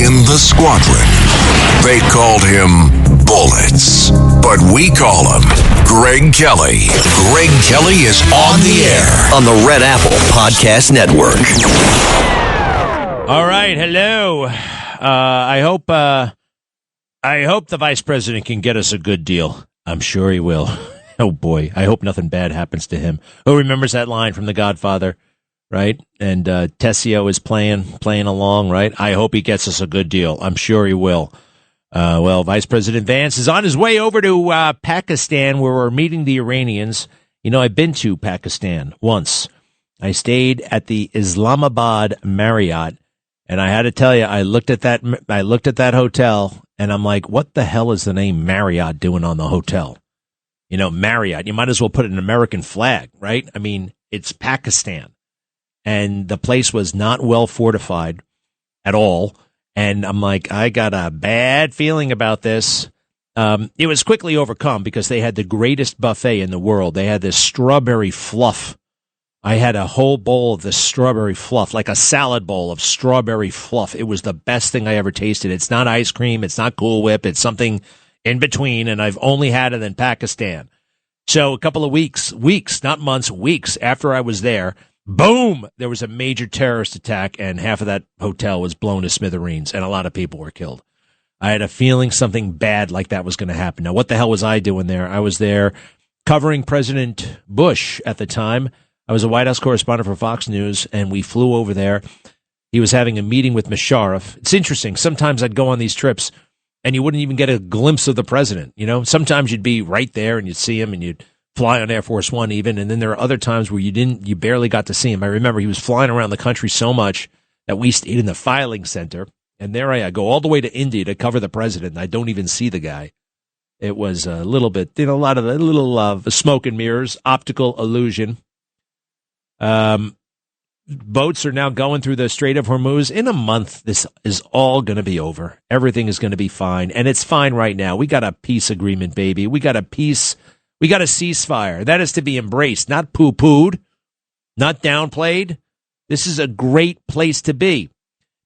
in the squadron. They called him Bullets, but we call him Greg Kelly. Greg Kelly is on the air on the Red Apple Podcast Network. All right, hello. I hope the vice president can get us a good deal. I'm sure he will. Oh boy, I hope nothing bad happens to him. Who remembers that line from The Godfather, right? And Tessio is playing along, right? I hope he gets us a good deal. I'm sure he will. Well, Vice President Vance is on his way over to Pakistan, where we're meeting the Iranians. You know, I've been to Pakistan once. I stayed at the Islamabad Marriott, and I had to tell you, I looked at that hotel, and I'm like, what the hell is the name Marriott doing on the hotel? You know, Marriott, you might as well put an American flag, right? I mean, it's Pakistan. And the place was not well fortified at all. And I'm like, I got a bad feeling about this. It was quickly overcome because they had the greatest buffet in the world. They had this strawberry fluff. I had a whole bowl of this strawberry fluff, like a salad bowl of strawberry fluff. It was the best thing I ever tasted. It's not ice cream. It's not Cool Whip. It's something in between, and I've only had it in Pakistan. So a couple of weeks, not months, weeks after I was there, boom, there was a major terrorist attack, and half of that hotel was blown to smithereens, and a lot of people were killed. I had a feeling something bad like that was going to happen. Now, what the hell was I doing there? I was there covering President Bush at the time. I was a White House correspondent for Fox News, and we flew over there. He was having a meeting with Musharraf. It's interesting. Sometimes I'd go on these trips, and you wouldn't even get a glimpse of the president. You know, sometimes you'd be right there and you'd see him and you'd fly on Air Force One even. And then there are other times where you barely got to see him. I remember he was flying around the country so much that we stayed in the filing center. And there I go all the way to India to cover the president. And I don't even see the guy. It was a little bit, a little smoke and mirrors, optical illusion. Boats are now going through the Strait of Hormuz. In a month, this is all going to be over. Everything is going to be fine. And it's fine right now. We got a peace agreement, baby. We got a ceasefire. That is to be embraced, not poo-pooed, not downplayed. This is a great place to be.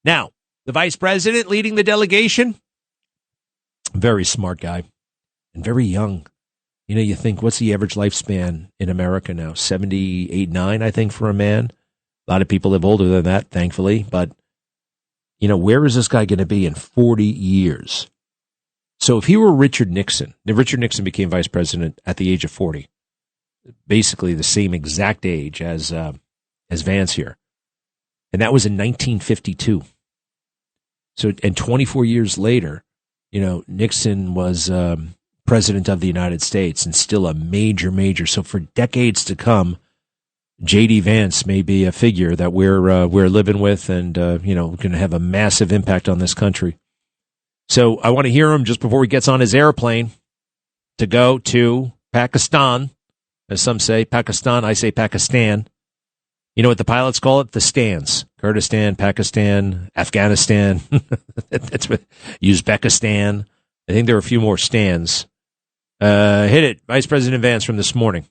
Now, the vice president leading the delegation, very smart guy and very young. You know, you think, what's the average lifespan in America now? 78, 9, I think, for a man. A lot of people live older than that, thankfully. But, you know, where is this guy going to be in 40 years? So if he were Richard Nixon, Richard Nixon became vice president at the age of 40, basically the same exact age as Vance here. And that was in 1952. So, and 24 years later, you know, Nixon was president of the United States and still a major. So for decades to come, J.D. Vance may be a figure that we're living with and, you know, going to have a massive impact on this country. So I want to hear him just before he gets on his airplane to go to Pakistan, as some say. Pakistan, I say Pakistan. You know what the pilots call it? The stands. Kurdistan, Pakistan, Afghanistan, that's what, Uzbekistan. I think there are a few more stands. Hit it, Vice President Vance from this morning.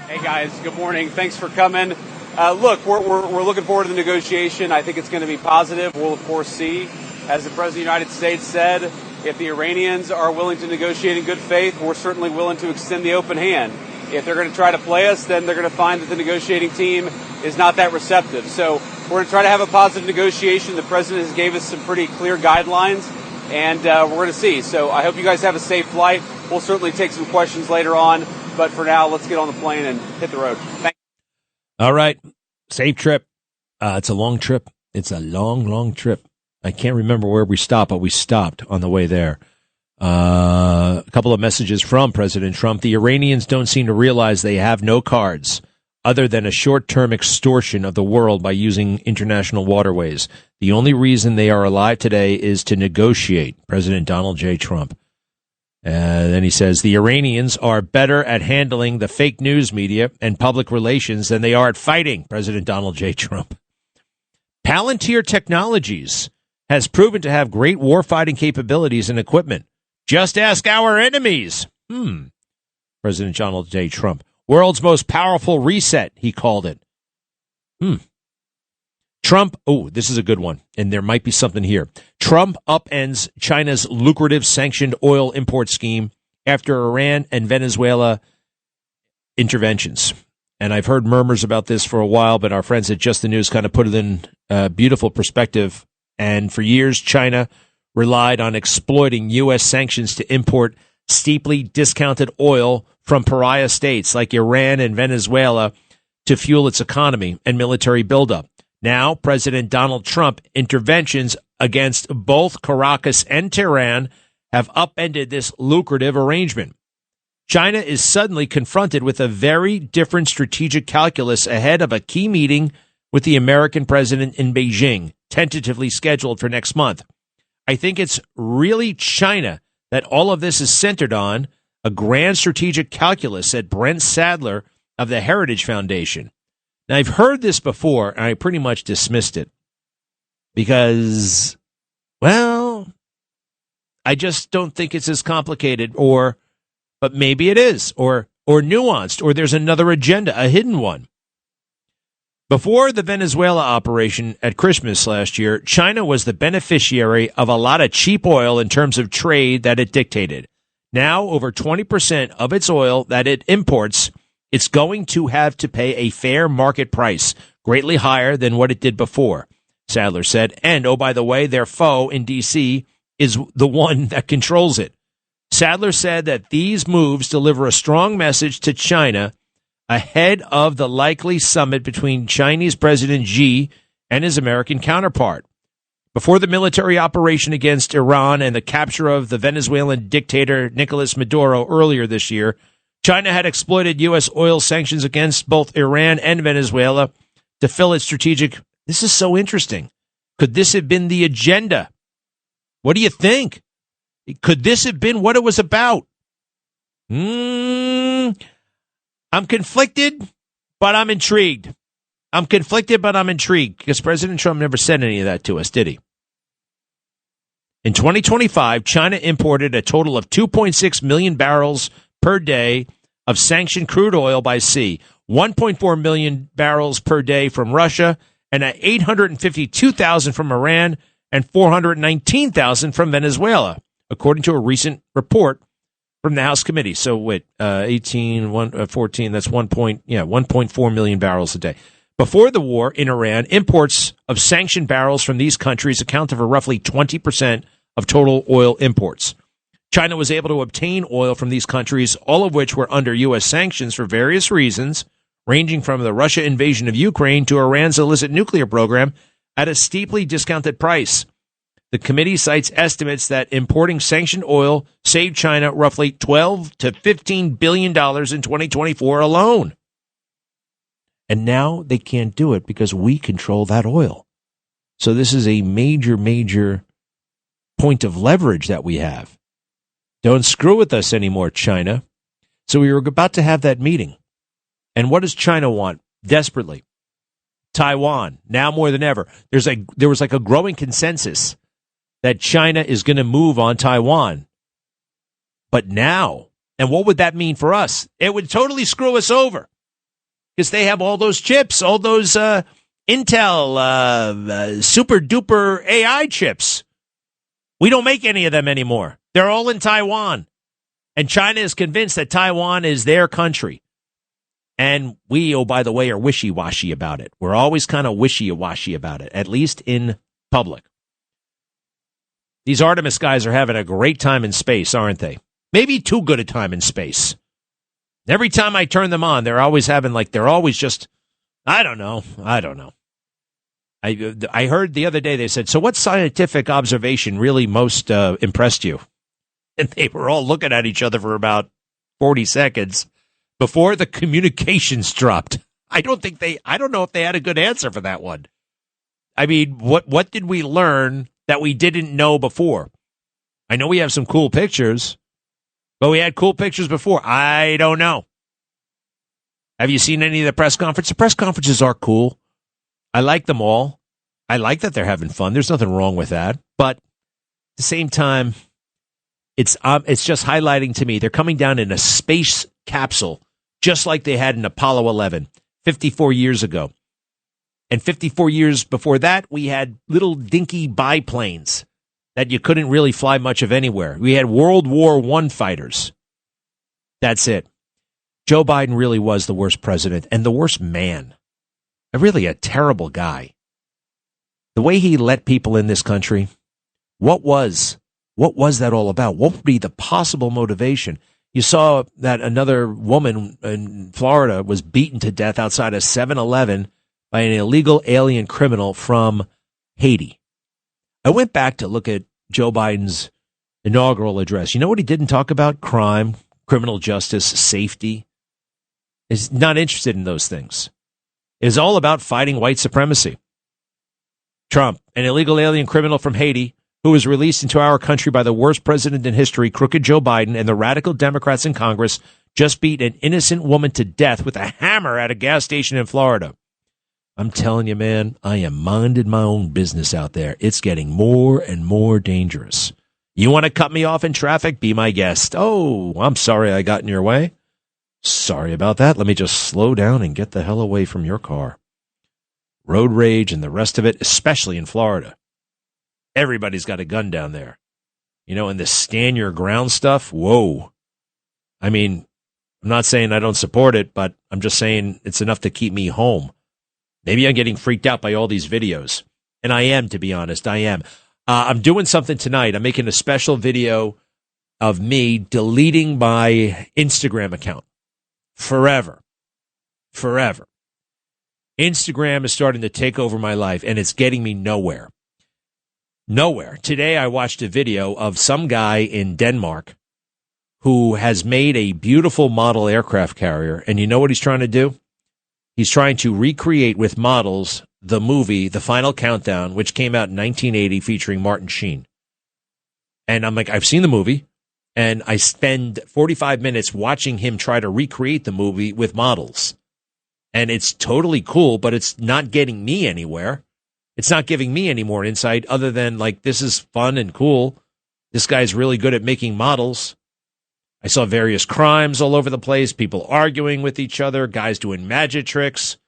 Hey guys, good morning. Thanks for coming. Look, we're looking forward to the negotiation. I think it's going to be positive. We'll of course see. As the President of the United States said, if the Iranians are willing to negotiate in good faith, we're certainly willing to extend the open hand. If they're going to try to play us, then they're going to find that the negotiating team is not that receptive. So we're going to try to have a positive negotiation. The President has gave us some pretty clear guidelines, and we're going to see. So I hope you guys have a safe flight. We'll certainly take some questions later on, but for now, let's get on the plane and hit the road. Thanks. All right. Safe trip. It's a long trip. It's a long trip. I can't remember where we stopped, but we stopped on the way there. A couple of messages from President Trump. The Iranians don't seem to realize they have no cards other than a short-term extortion of the world by using international waterways. The only reason they are alive today is to negotiate. President Donald J. Trump. Then he says, the Iranians are better at handling the fake news media and public relations than they are at fighting. President Donald J. Trump. Palantir Technologies has proven to have great warfighting capabilities and equipment. Just ask our enemies. President Donald J. Trump. World's most powerful reset, he called it. Trump, this is a good one, and there might be something here. Trump upends China's lucrative sanctioned oil import scheme after Iran and Venezuela interventions. And I've heard murmurs about this for a while, but our friends at Just the News kind of put it in beautiful perspective. And for years, China relied on exploiting U.S. sanctions to import steeply discounted oil from pariah states like Iran and Venezuela to fuel its economy and military buildup. Now, President Donald Trump interventions against both Caracas and Tehran have upended this lucrative arrangement. China is suddenly confronted with a very different strategic calculus ahead of a key meeting with the American president in Beijing, tentatively scheduled for next month. I think it's really China that all of this is centered on, a grand strategic calculus, said Brent Sadler of the Heritage Foundation. Now, I've heard this before, and I pretty much dismissed it because, well, I just don't think it's as complicated, but maybe it is, or nuanced, or there's another agenda, a hidden one. Before the Venezuela operation at Christmas last year, China was the beneficiary of a lot of cheap oil in terms of trade that it dictated. Now, over 20% of its oil that it imports, it's going to have to pay a fair market price, greatly higher than what it did before, Sadler said. And, oh, by the way, their foe in D.C. is the one that controls it. Sadler said that these moves deliver a strong message to China ahead of the likely summit between Chinese President Xi and his American counterpart. Before the military operation against Iran and the capture of the Venezuelan dictator Nicolas Maduro earlier this year, China had exploited U.S. oil sanctions against both Iran and Venezuela to fill its strategic. This is so interesting. Could this have been the agenda? What do you think? Could this have been what it was about? I'm conflicted, but I'm intrigued. Because President Trump never said any of that to us, did he? In 2025, China imported a total of 2.6 million barrels per day of sanctioned crude oil by sea, 1.4 million barrels per day from Russia, and 852,000 from Iran, and 419,000 from Venezuela, according to a recent report from the House committee. So, 14, that's 1.4 million barrels a day. Before the war in Iran, imports of sanctioned barrels from these countries accounted for roughly 20% of total oil imports. China was able to obtain oil from these countries, all of which were under U.S. sanctions for various reasons, ranging from the Russia invasion of Ukraine to Iran's illicit nuclear program, at a steeply discounted price. The committee cites estimates that importing sanctioned oil saved China roughly $12 to $15 billion in 2024 alone. And now they can't do it because we control that oil. So this is a major, major point of leverage that we have. Don't screw with us anymore, China. So we were about to have that meeting. And what does China want desperately? Taiwan, now more than ever. There was like a growing consensus that China is going to move on Taiwan. But now, and what would that mean for us? It would totally screw us over because they have all those chips, all those Intel super duper AI chips. We don't make any of them anymore. They're all in Taiwan. And China is convinced that Taiwan is their country. And we, oh, by the way, are wishy-washy about it. We're always kind of wishy-washy about it, at least in public. These Artemis guys are having a great time in space, aren't they? Maybe too good a time in space. Every time I turn them on, they're always just, I don't know. I heard the other day they said, so what scientific observation really most impressed you? And they were all looking at each other for about 40 seconds before the communications dropped. I don't know if they had a good answer for that one. I mean, what did we learn that we didn't know before? I know we have some cool pictures, but we had cool pictures before. I don't know. Have you seen any of the press conferences? The press conferences are cool. I like them all. I like that they're having fun. There's nothing wrong with that. But at the same time, it's just highlighting to me they're coming down in a space capsule, just like they had in Apollo 11 54 years ago. And 54 years before that, we had little dinky biplanes that you couldn't really fly much of anywhere. We had World War I fighters. That's it. Joe Biden really was the worst president and the worst man. Really a terrible guy. The way he let people in this country, what was that all about? What would be the possible motivation? You saw that another woman in Florida was beaten to death outside a 7-Eleven by an illegal alien criminal from Haiti. I went back to look at Joe Biden's inaugural address. You know what he didn't talk about? Crime, criminal justice, safety. He's not interested in those things. It's all about fighting white supremacy. Trump, an illegal alien criminal from Haiti, who was released into our country by the worst president in history, crooked Joe Biden, and the radical Democrats in Congress, just beat an innocent woman to death with a hammer at a gas station in Florida. I'm telling you, man, I am minding my own business out there. It's getting more and more dangerous. You want to cut me off in traffic? Be my guest. Oh, I'm sorry I got in your way. Sorry about that. Let me just slow down and get the hell away from your car. Road rage and the rest of it, especially in Florida. Everybody's got a gun down there. You know, and this stand your ground stuff, whoa. I mean, I'm not saying I don't support it, but I'm just saying it's enough to keep me home. Maybe I'm getting freaked out by all these videos. And I am, to be honest, I am. I'm doing something tonight. I'm making a special video of me deleting my Instagram account. Forever. Instagram is starting to take over my life, and it's getting me nowhere. Today I watched a video of some guy in Denmark who has made a beautiful model aircraft carrier, and you know what he's trying to do? He's trying to recreate with models the movie The Final Countdown, which came out in 1980 featuring Martin Sheen. And I'm like, I've seen the movie, and I spend 45 minutes watching him try to recreate the movie with models. And it's totally cool, but it's not getting me anywhere. It's not giving me any more insight other than, like, this is fun and cool. This guy's really good at making models. I saw various crimes all over the place, people arguing with each other, guys doing magic tricks,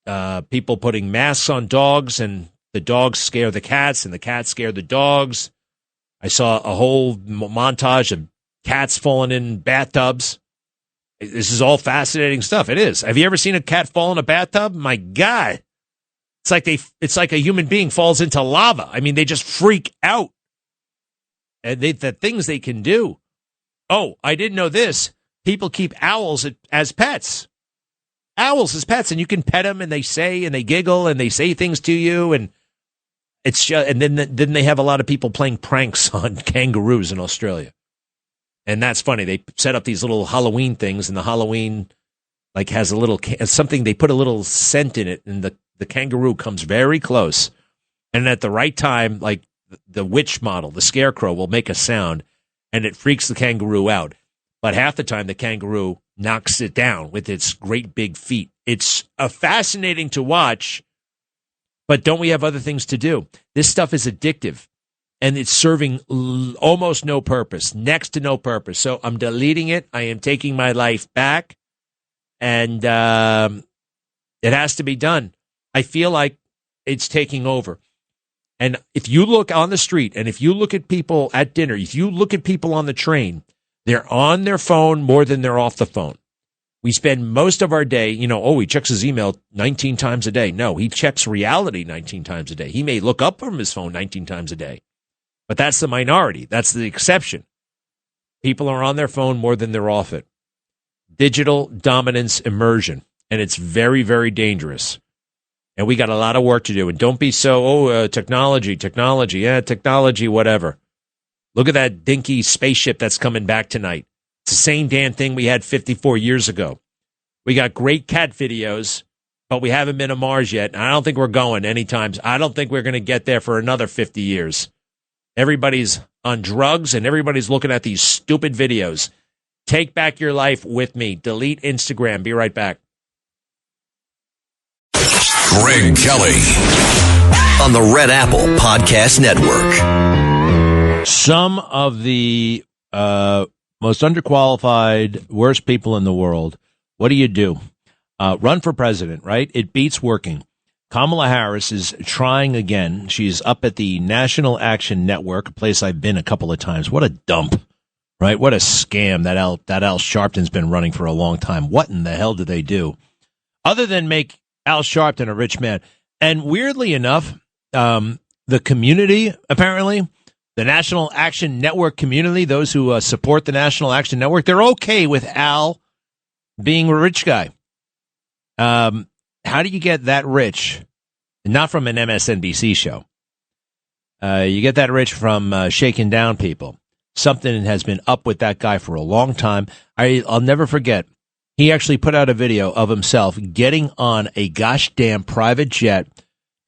people putting masks on dogs, and the dogs scare the cats, and the cats scare the dogs. I saw a whole montage of cats falling in bathtubs. This is all fascinating stuff. It is. Have you ever seen a cat fall in a bathtub? My God. It's like a human being falls into lava. I mean, they just freak out. And the things they can do. Oh, I didn't know this. People keep owls as pets. Owls as pets, and you can pet them, and they giggle, and they say things to you, and it's just, and then they have a lot of people playing pranks on kangaroos in Australia, and that's funny. They set up these little Halloween things, and the Halloween has a little something. They put a little scent in it, and the kangaroo comes very close, and at the right time, like the witch model, the scarecrow will make a sound. And it freaks the kangaroo out. But half the time, the kangaroo knocks it down with its great big feet. It's fascinating to watch, but don't we have other things to do? This stuff is addictive, and it's serving almost no purpose, next to no purpose. So I'm deleting it. I am taking my life back, and it has to be done. I feel like it's taking over. And if you look on the street, and if you look at people at dinner, if you look at people on the train, they're on their phone more than they're off the phone. We spend most of our day, he checks his email 19 times a day. No, he checks reality 19 times a day. He may look up from his phone 19 times a day. But that's the minority. That's the exception. People are on their phone more than they're off it. Digital dominance immersion. And it's very, very dangerous. And we got a lot of work to do. And don't be technology, whatever. Look at that dinky spaceship that's coming back tonight. It's the same damn thing we had 54 years ago. We got great cat videos, but we haven't been to Mars yet. And I don't think we're going anytime. I don't think we're going to get there for another 50 years. Everybody's on drugs, and everybody's looking at these stupid videos. Take back your life with me. Delete Instagram. Be right back. Greg Kelly on the Red Apple Podcast Network. Some of the most underqualified, worst people in the world. What do? Run for president, right? It beats working. Kamala Harris is trying again. She's up at the National Action Network, a place I've been a couple of times. What a dump, right? What a scam that Al Sharpton's been running for a long time. What in the hell did they do? Other than make Al Sharpton a rich man. And weirdly enough, the community, apparently, the National Action Network community, those who support the National Action Network, they're okay with Al being a rich guy. How do you get that rich? Not from an MSNBC show. You get that rich from shaking down people. Something has been up with that guy for a long time. I'll never forget. He actually put out a video of himself getting on a gosh damn private jet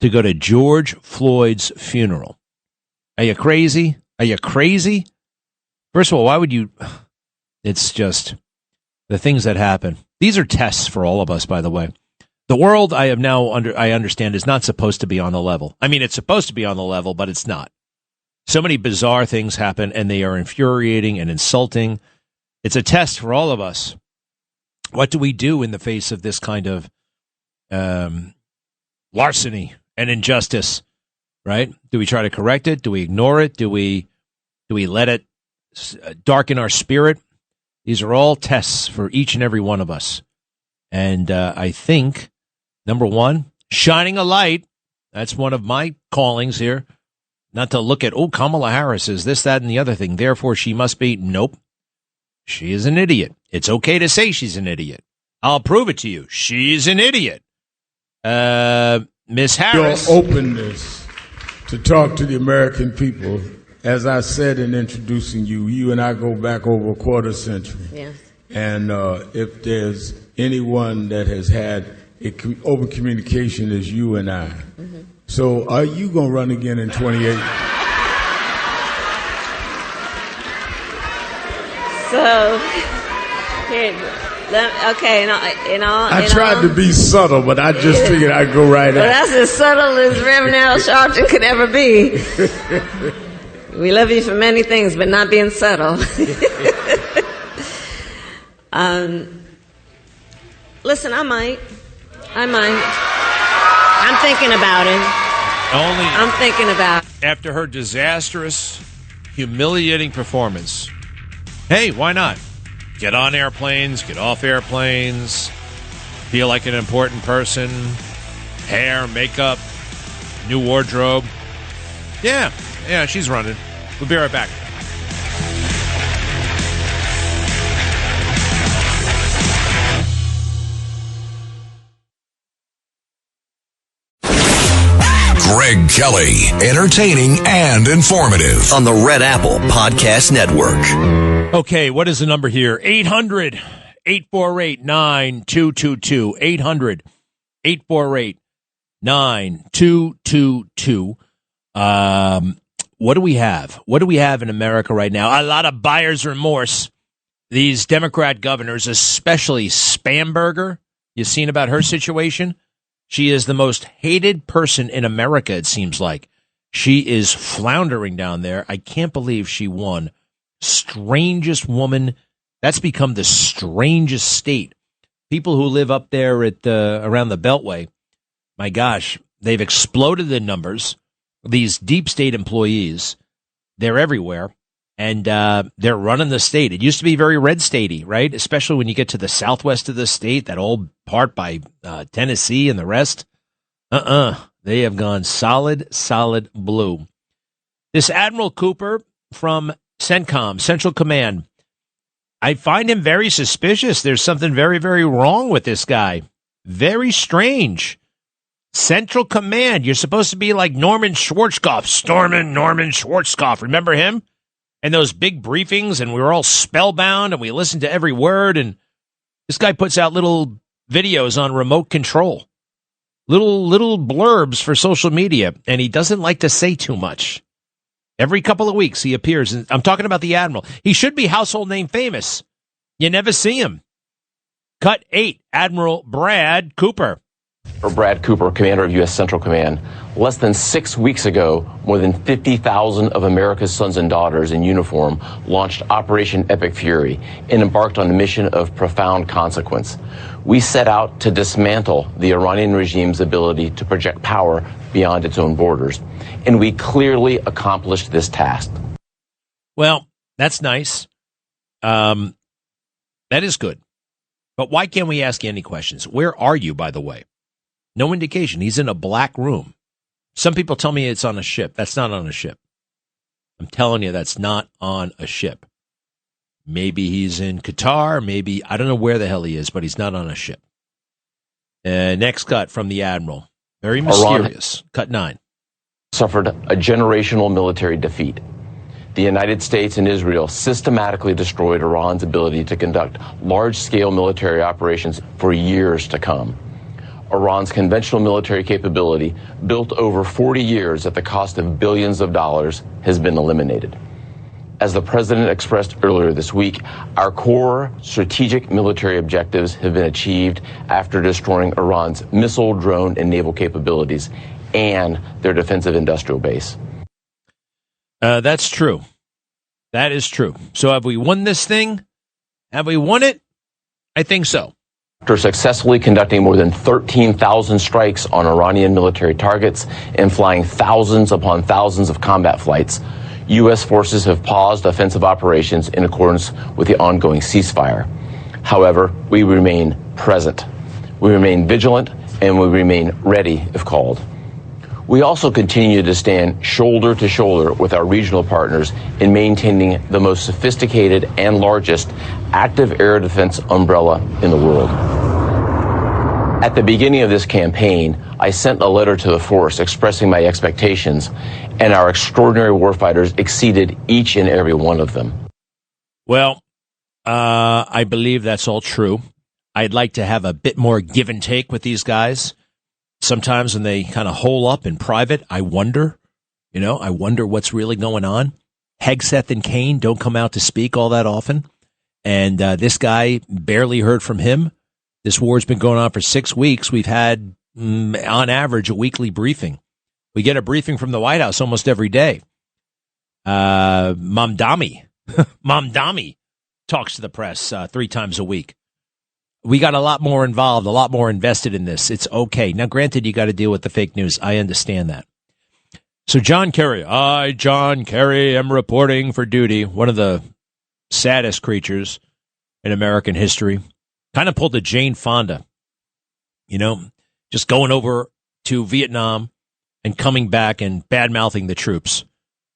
to go to George Floyd's funeral. Are you crazy? Are you crazy? First of all, why would you? It's just the things that happen. These are tests for all of us, by the way. The world I understand is not supposed to be on the level. I mean, it's supposed to be on the level, but it's not. So many bizarre things happen, and they are infuriating and insulting. It's a test for all of us. What do we do in the face of this kind of larceny and injustice, right? Do we try to correct it? Do we ignore it? Do we let it darken our spirit? These are all tests for each and every one of us. And I think, number one, shining a light. That's one of my callings here. Not to look at, Kamala Harris is this, that, and the other thing. Therefore, she must be. Nope. She is an idiot. It's okay to say she's an idiot. I'll prove it to you. She's an idiot. Miss Harris. Your openness to talk to the American people, as I said in introducing you, you and I go back over a quarter century. Yes. And if there's anyone that has had open communication, is you and I. Mm-hmm. So are you going to run again in 28? So, okay, I tried to be subtle, but I just figured I'd go right at it. That's as subtle as Reverend Al Sharpton could ever be. We love you for many things, but not being subtle. Listen, I might. I'm thinking about it. I'm thinking about it. After her disastrous, humiliating performance. Hey, why not? Get on airplanes, get off airplanes, feel like an important person, hair, makeup, new wardrobe. Yeah, she's running. We'll be right back. Greg Kelly, entertaining and informative on the Red Apple Podcast Network. Okay, what is the number here? 800-848-9222. 800-848-9222. What do we have? What do we have in America right now? A lot of buyer's remorse. These Democrat governors, especially Spamberger. You've seen about her situation? She is the most hated person in America, it seems like. She is floundering down there. I can't believe she won. Strangest woman. That's become the strangest state. People who live up there at around the Beltway, my gosh, they've exploded in numbers. These deep state employees, they're everywhere, and they're running the state. It used to be very red statey, right? Especially when you get to the southwest of the state, that old part by Tennessee and the rest. They have gone solid blue. This Admiral Cooper from CENTCOM, Central Command, I find him very suspicious. There's something very, very wrong with this guy. Very strange. Central Command, you're supposed to be like Norman Schwarzkopf. Norman Schwarzkopf. Remember him? And those big briefings, and we were all spellbound, and we listened to every word, and this guy puts out little videos on remote control. Little blurbs for social media, and he doesn't like to say too much. Every couple of weeks he appears, and I'm talking about the Admiral. He should be household name famous. You never see him. Cut 8, Admiral Brad Cooper. Or Brad Cooper, commander of U.S. Central Command, less than 6 weeks ago, more than 50,000 of America's sons and daughters in uniform launched Operation Epic Fury and embarked on a mission of profound consequence. We set out to dismantle the Iranian regime's ability to project power beyond its own borders, and we clearly accomplished this task. Well, that's nice. That is good. But why can't we ask you any questions? Where are you, by the way? No indication. He's in a black room. Some people tell me it's on a ship. That's not on a ship. I'm telling you, that's not on a ship. Maybe he's in Qatar. Maybe, I don't know where the hell he is, but he's not on a ship. Next cut from the Admiral. Very mysterious. Cut 9. Suffered a generational military defeat. The United States and Israel systematically destroyed Iran's ability to conduct large-scale military operations for years to come. Iran's conventional military capability, built over 40 years at the cost of billions of dollars, has been eliminated. As the president expressed earlier this week, our core strategic military objectives have been achieved after destroying Iran's missile, drone, and naval capabilities and their defensive industrial base. That's true. That is true. So have we won this thing? Have we won it? I think so. After successfully conducting more than 13,000 strikes on Iranian military targets and flying thousands upon thousands of combat flights, U.S. forces have paused offensive operations in accordance with the ongoing ceasefire. However, we remain present. We remain vigilant, and we remain ready if called. We also continue to stand shoulder to shoulder with our regional partners in maintaining the most sophisticated and largest active air defense umbrella in the world. At the beginning of this campaign, I sent a letter to the force expressing my expectations, and our extraordinary warfighters exceeded each and every one of them. Well, I believe that's all true. I'd like to have a bit more give and take with these guys. Sometimes when they kind of hole up in private, I wonder what's really going on. Hegseth and Kane don't come out to speak all that often. And this guy, barely heard from him. This war's been going on for 6 weeks. We've had, on average, a weekly briefing. We get a briefing from the White House almost every day. Mamdani talks to the press 3 times a week. We got a lot more involved, a lot more invested in this. It's okay. Now, granted, you got to deal with the fake news. I understand that. So John Kerry, I, John Kerry, am reporting for duty. One of the saddest creatures in American history. Kind of pulled a Jane Fonda, just going over to Vietnam and coming back and bad-mouthing the troops.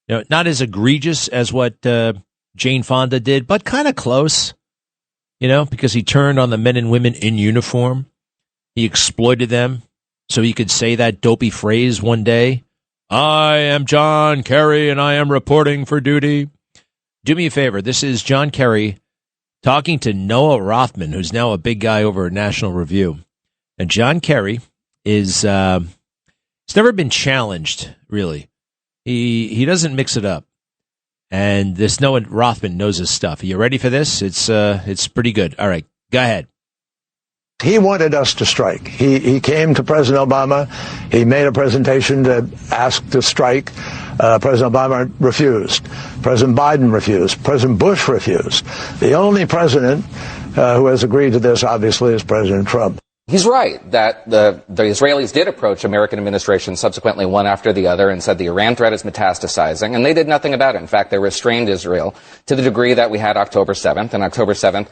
Not as egregious as what Jane Fonda did, but kind of close. Because he turned on the men and women in uniform. He exploited them so he could say that dopey phrase one day. I am John Kerry and I am reporting for duty. Do me a favor. This is John Kerry talking to Noah Rothman, who's now a big guy over at National Review. And John Kerry is, he's never been challenged, really. He doesn't mix it up. And this Noah Rothman knows his stuff. Are you ready for this? It's pretty good. All right, go ahead. He wanted us to strike. He came to President Obama. He made a presentation to ask to strike. President Obama refused. President Biden refused. President Bush refused. The only president who has agreed to this, obviously, is President Trump. He's right that the Israelis did approach American administrations subsequently one after the other and said the Iran threat is metastasizing, and they did nothing about it. In fact, they restrained Israel to the degree that we had October 7th, and October 7th,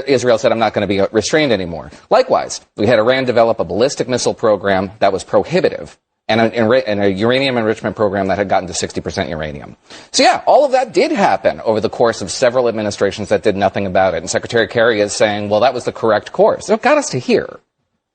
Israel said, I'm not going to be restrained anymore. Likewise, we had Iran develop a ballistic missile program that was prohibitive and a uranium enrichment program that had gotten to 60% uranium. So yeah, all of that did happen over the course of several administrations that did nothing about it. And Secretary Kerry is saying, well, that was the correct course. It got us to here.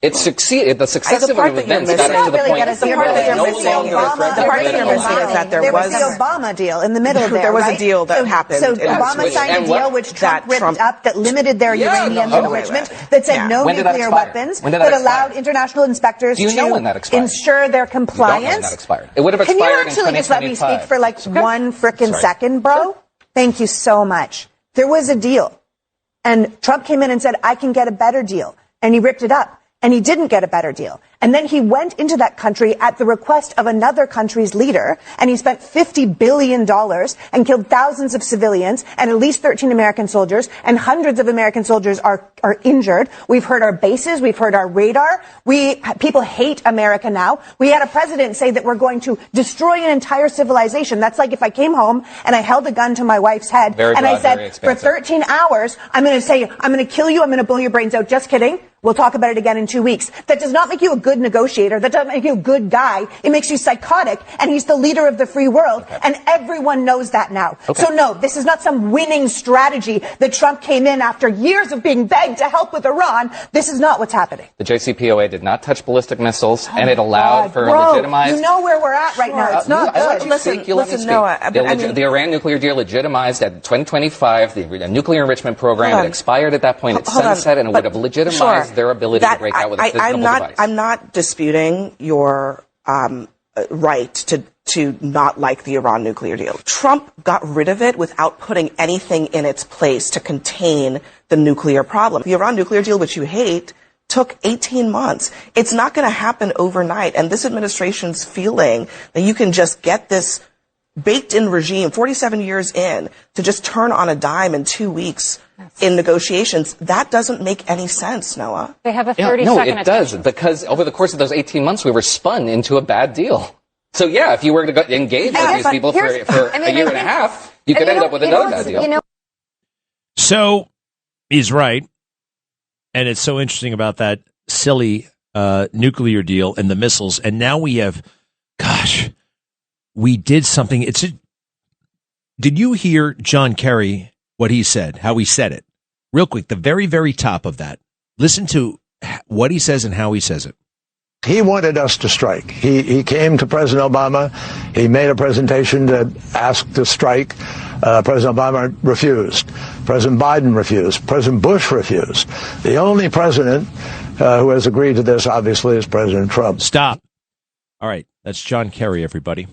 It succeeded. The successive events got us to the point. The part that you're missing is that there was the Obama deal in the middle there. There was a deal that happened. So Obama signed a deal which Trump ripped up that limited their uranium enrichment, that said no nuclear weapons, that allowed international inspectors to ensure their compliance. It would have expired in 2025. Can you actually just let me speak for like 1 frickin' second, bro? Thank you so much. There was a deal, and Trump came in and said, I can get a better deal, and he ripped it up. and he didn't get a better deal. And then he went into that country at the request of another country's leader, and he spent $50 billion and killed thousands of civilians and at least 13 American soldiers, and hundreds of American soldiers are injured. We've heard our bases, we've heard our radar. People hate America now. We had a president say that we're going to destroy an entire civilization. That's like if I came home and I held a gun to my wife's head and I said, for 13 hours, I'm going to say, I'm going to kill you, I'm going to blow your brains out. Just kidding. We'll talk about it again in 2 weeks. That does not make you a good negotiator. That doesn't make you a good guy. It makes you psychotic, and he's the leader of the free world, and everyone knows that now. So no, this is not some winning strategy that Trump came in after years of being begged to help with Iran. This is not what's happening. The JCPOA did not touch ballistic missiles, and it allowed for legitimized... You know where we're at right now. It's not good. Listen, Noah. The Iran nuclear deal legitimized at 2025, the nuclear enrichment program. It expired at that point. It sunset, and it would have legitimized their ability to break out with a physical device. I'm not disputing your right to not like the Iran nuclear deal. Trump got rid of it without putting anything in its place to contain the nuclear problem. The Iran nuclear deal, which you hate, took 18 months. It's not going to happen overnight. And this administration's feeling that you can just get this baked-in regime, 47 years in, to just turn on a dime in 2 weeks in negotiations, that doesn't make any sense, Noah. They have a 30-second No, it does, because over the course of those 18 months, we were spun into a bad deal. So, yeah, if you were to engage with these people for a year and a half, you could end up with another bad deal. So, he's right. And it's so interesting about that silly nuclear deal and the missiles. And now we have, we did something. Did you hear John Kerry, what he said, how he said it? Real quick, the very, very top of that. Listen to what he says and how he says it. He wanted us to strike. He came to President Obama. He made a presentation to ask to strike. President Obama refused. President Biden refused. President Bush refused. The only president who has agreed to this, obviously, is President Trump. Stop. All right. That's John Kerry, everybody.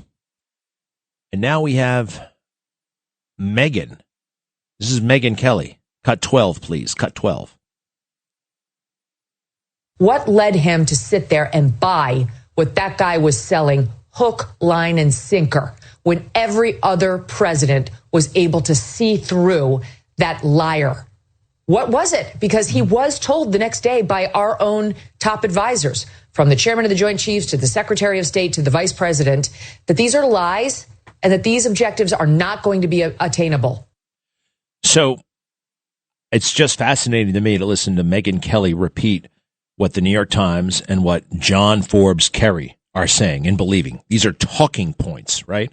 And now we have Megyn. This is Megyn Kelly. Cut 12, please. Cut 12. What led him to sit there and buy what that guy was selling hook, line, and sinker when every other president was able to see through that liar? What was it? Because he was told the next day by our own top advisors, from the chairman of the Joint Chiefs to the Secretary of State to the vice president, that these are lies and that these objectives are not going to be attainable. So it's just fascinating to me to listen to Megyn Kelly repeat what the New York Times and what John Forbes Kerry are saying and believing. These are talking points, right?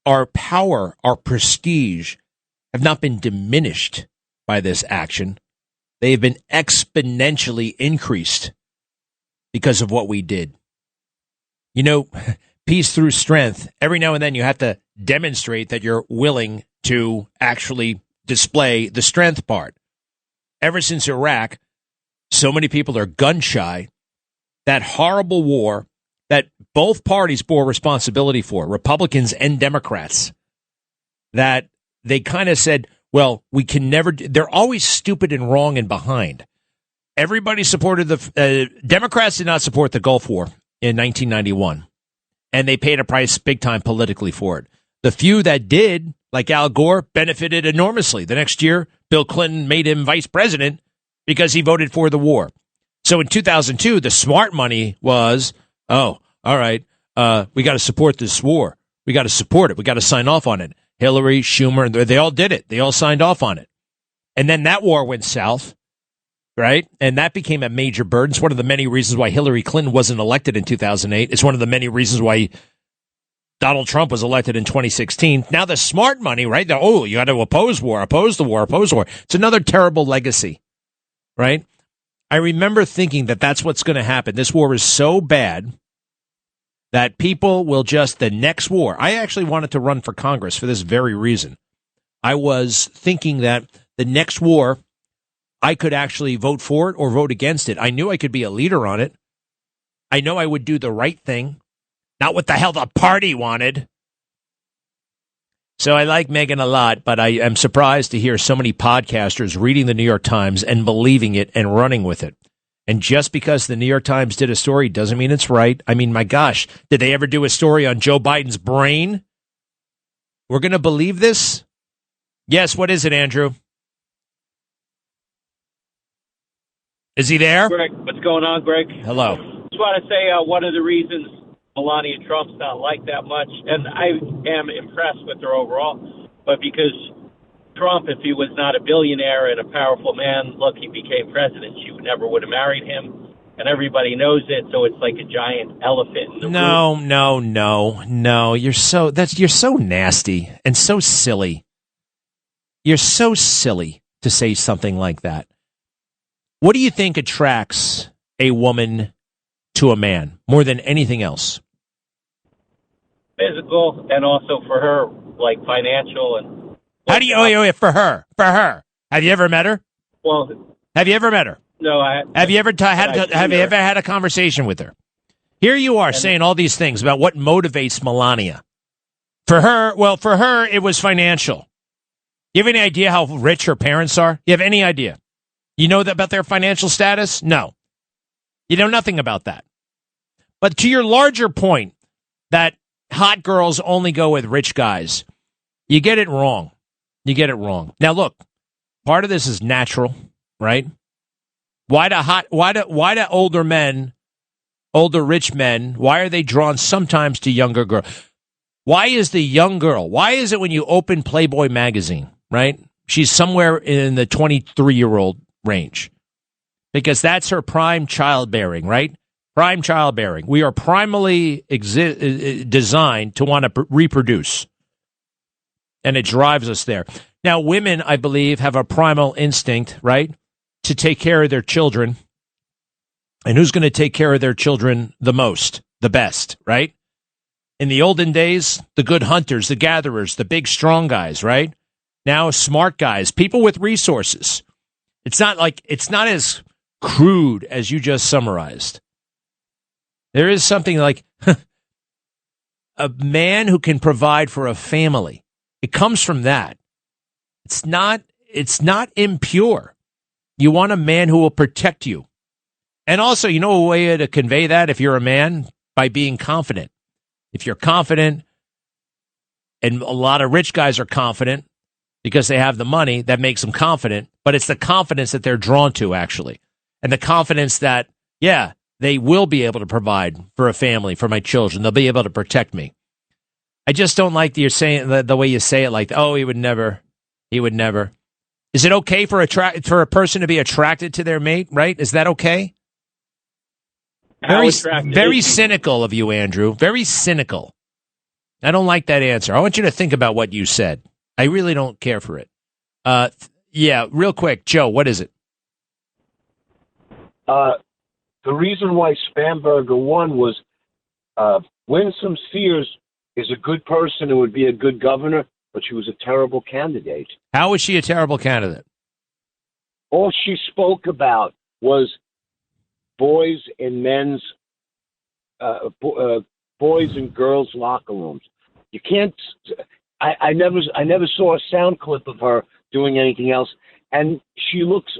Our power, our prestige have not been diminished by this action. They have been exponentially increased because of what we did. You know, peace through strength. Every now and then you have to demonstrate that you're willing to actually display the strength part. Ever since Iraq, so many people are gun shy. That horrible war that both parties bore responsibility for, Republicans and Democrats, that they kind of said, well, we can never, they're always stupid and wrong and behind. Everybody supported Democrats did not support the Gulf War in 1991, and they paid a price big time politically for it. The few that did, like Al Gore, benefited enormously. The next year, Bill Clinton made him vice president because he voted for the war. So in 2002, the smart money was, all right, we got to support this war. We got to support it. We got to sign off on it. Hillary, Schumer, they all did it. They all signed off on it. And then that war went south, right? And that became a major burden. It's one of the many reasons why Hillary Clinton wasn't elected in 2008. It's one of the many reasons why Donald Trump was elected in 2016. Now the smart money, right? You got to oppose war, oppose the war, oppose war. It's another terrible legacy. Right? I remember thinking that that's what's going to happen. This war is so bad that people will just, the next war. I actually wanted to run for Congress for this very reason. I was thinking that the next war, I could actually vote for it or vote against it. I knew I could be a leader on it. I know I would do the right thing, not what the hell the party wanted. So I like Megyn a lot, but I am surprised to hear so many podcasters reading the New York Times and believing it and running with it. And just because the New York Times did a story doesn't mean it's right. I mean, my gosh, did they ever do a story on Joe Biden's brain? We're going to believe this? Yes, what is it, Andrew? Is he there? Greg, what's going on, Greg? Hello. Just want to say one of the reasons Melania Trump's not liked that much, and I am impressed with her overall, but because Trump, if he was not a billionaire and a powerful man, look, he became president. She never would have married him, and everybody knows it, so it's like a giant elephant in the room. No. You're so nasty and so silly. You're so silly to say something like that. What do you think attracts a woman to a man more than anything else? Physical, and also for her, like financial and. How do you? Wait, for her. Have you ever met her? Well, have you ever met her? No, have you ever had a conversation with her? Here you are saying all these things about what motivates Melania. For her, it was financial. You have any idea how rich her parents are? You have any idea? You know that about their financial status? No. You know nothing about that. But to your larger point that hot girls only go with rich guys, you get it wrong. Now, look, part of this is natural, right? Why do older men, older rich men, why are they drawn sometimes to younger girls? Why is the young girl? Why is it when you open Playboy magazine, right? She's somewhere in the 23-year-old range. Because that's her prime childbearing, right? Prime childbearing. We are primally designed to want to reproduce. And it drives us there. Now, women, I believe, have a primal instinct, right, to take care of their children. And who's going to take care of their children the most, the best, right? In the olden days, the good hunters, the gatherers, the big, strong guys, right? Now, smart guys, people with resources. It's not as crude as you just summarized. There is something like a man who can provide for a family. It comes from that. It's not impure. You want a man who will protect you. And also, you know a way to convey that if you're a man? By being confident. If you're confident, and a lot of rich guys are confident because they have the money, that makes them confident, but it's the confidence that they're drawn to, actually. And the confidence that, yeah, they will be able to provide for a family, for my children. They'll be able to protect me. I just don't like you're saying the way you say it, like, oh, he would never. Is it okay for a person to be attracted to their mate, right? Is that okay? Very cynical of you, Andrew. Very cynical. I don't like that answer. I want you to think about what you said. I really don't care for it. Yeah, real quick, Joe, what is it? The reason why Spamberger won was Winsome Sears is a good person who would be a good governor, but she was a terrible candidate. How was she a terrible candidate? All she spoke about was boys and men's, boys and girls' locker rooms. You can't. I never saw a sound clip of her doing anything else, and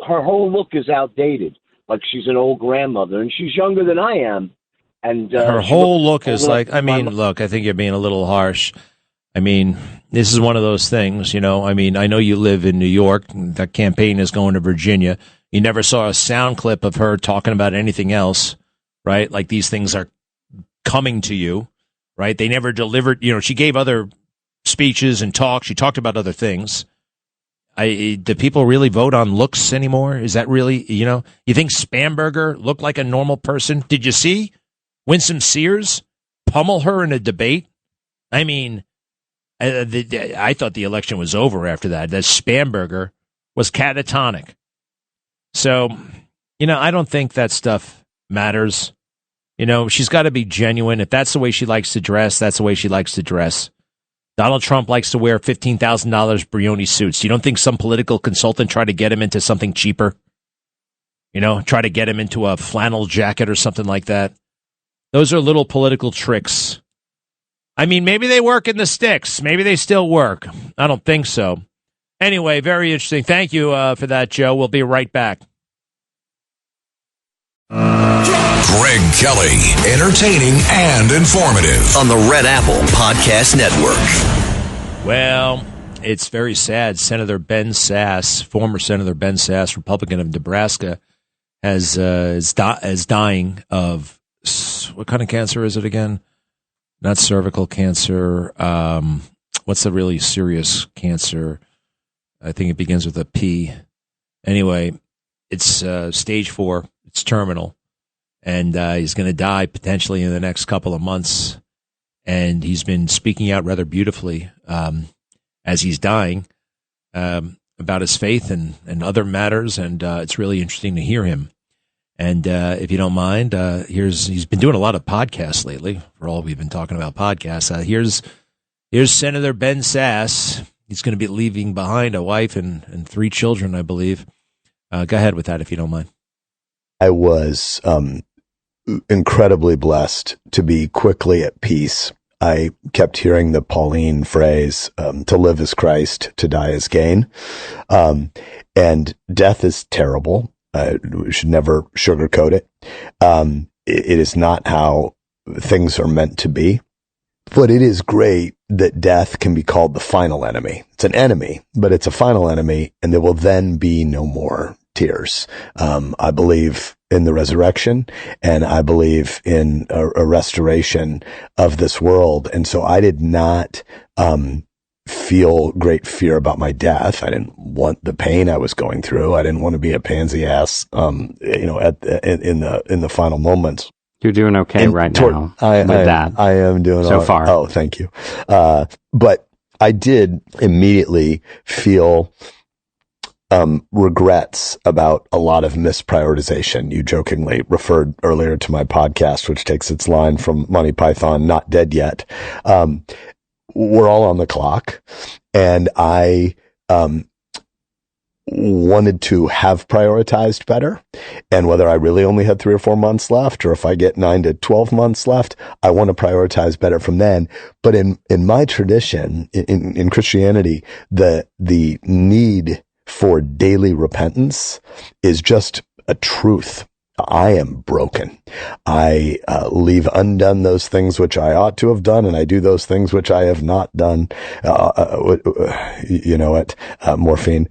her whole look is outdated, like she's an old grandmother, and she's younger than I am. And her whole look is like, I mean, look, I think you're being a little harsh. I mean, this is one of those things, you know. I mean, I know you live in New York. That campaign is going to Virginia. You never saw a sound clip of her talking about anything else, right? Like these things are coming to you, right? They never delivered, you know, she gave other speeches and talks. She talked about other things. Do people really vote on looks anymore? Is that really, you know, you think Spamberger looked like a normal person? Did you see Winsome Sears pummel her in a debate? I mean, I thought the election was over after that. That Spamberger was catatonic. So, you know, I don't think that stuff matters. You know, she's got to be genuine. If that's the way she likes to dress, that's the way she likes to dress. Donald Trump likes to wear $15,000 Brioni suits. You don't think some political consultant tried to get him into something cheaper? You know, try to get him into a flannel jacket or something like that? Those are little political tricks. I mean, maybe they work in the sticks. Maybe they still work. I don't think so. Anyway, very interesting. Thank you for that, Joe. We'll be right back. Greg Kelly, entertaining and informative on the Red Apple Podcast Network. Well, it's very sad. Senator Ben Sasse, former Senator Ben Sasse, Republican of Nebraska, is dying of, what kind of cancer is it again? Not cervical cancer. What's the really serious cancer? I think it begins with a P. Anyway, it's stage 4. It's terminal. And he's going to die potentially in the next couple of months. And he's been speaking out rather beautifully as he's dying about his faith and other matters. And it's really interesting to hear him. And if you don't mind, he's been doing a lot of podcasts lately. For all we've been talking about podcasts, here's Senator Ben Sasse. He's going to be leaving behind a wife and 3 children, I believe. Go ahead with that if you don't mind. I was incredibly blessed to be quickly at peace. I kept hearing the Pauline phrase, to live is Christ, to die is gain. And death is terrible. We should never sugarcoat it. It is not how things are meant to be. But it is great that death can be called the final enemy. It's an enemy, but it's a final enemy, and there will then be no more tears. I believe in the resurrection, and I believe in a restoration of this world. And so I did not feel great fear about my death. I didn't want the pain I was going through. I didn't want to be a pansy ass, in the final moments. You're doing okay right now with that. I am doing so far. Oh, thank you. But I did immediately feel regrets about a lot of misprioritization. You jokingly referred earlier to my podcast, which takes its line from Monty Python, Not Dead Yet. We're all on the clock, and I wanted to have prioritized better. And whether I really only had 3 or 4 months left, or if I get 9 to 12 months left, I want to prioritize better from then. But in my tradition, in Christianity, the need for daily repentance is just a truth. I am broken. I leave undone those things which I ought to have done, and I do those things which I have not done. Morphine.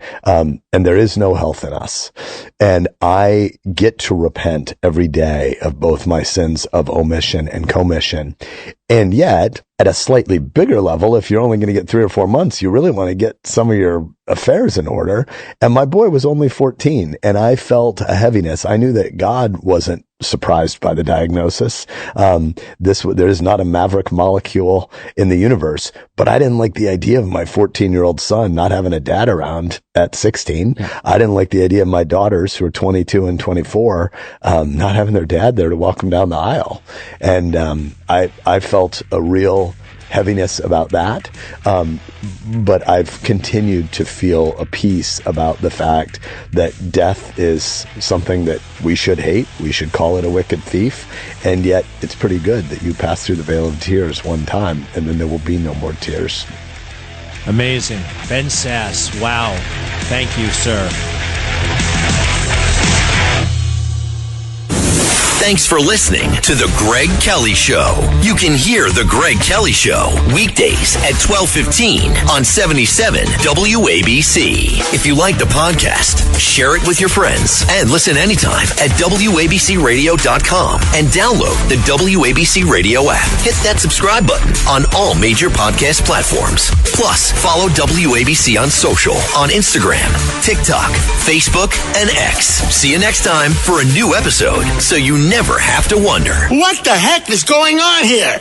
And there is no health in us. And I get to repent every day of both my sins of omission and commission. And yet, at a slightly bigger level, if you're only going to get 3 or 4 months, you really want to get some of your affairs in order. And my boy was only 14, and I felt a heaviness. I knew that God wasn't surprised by the diagnosis. There is not a maverick molecule in the universe, but I didn't like the idea of my 14-year-old son not having a dad around at 16. Yeah. I didn't like the idea of my daughters, who are 22 and 24, not having their dad there to walk them down the aisle. And I felt a real heaviness about that. But I've continued to feel a peace about the fact that death is something that we should hate. We should call it a wicked thief. And yet it's pretty good that you pass through the vale of tears one time, and then there will be no more tears. Amazing. Ben Sasse. Wow. Thank you, sir. Thanks for listening to The Greg Kelly Show. You can hear The Greg Kelly Show weekdays at 12:15 on 77 WABC. If you like the podcast, share it with your friends and listen anytime at WABCRadio.com and download the WABC Radio app. Hit that subscribe button on all major podcast platforms. Plus, follow WABC on social on Instagram, TikTok, Facebook, and X. See you next time for a new episode, so you never have to wonder, what the heck is going on here?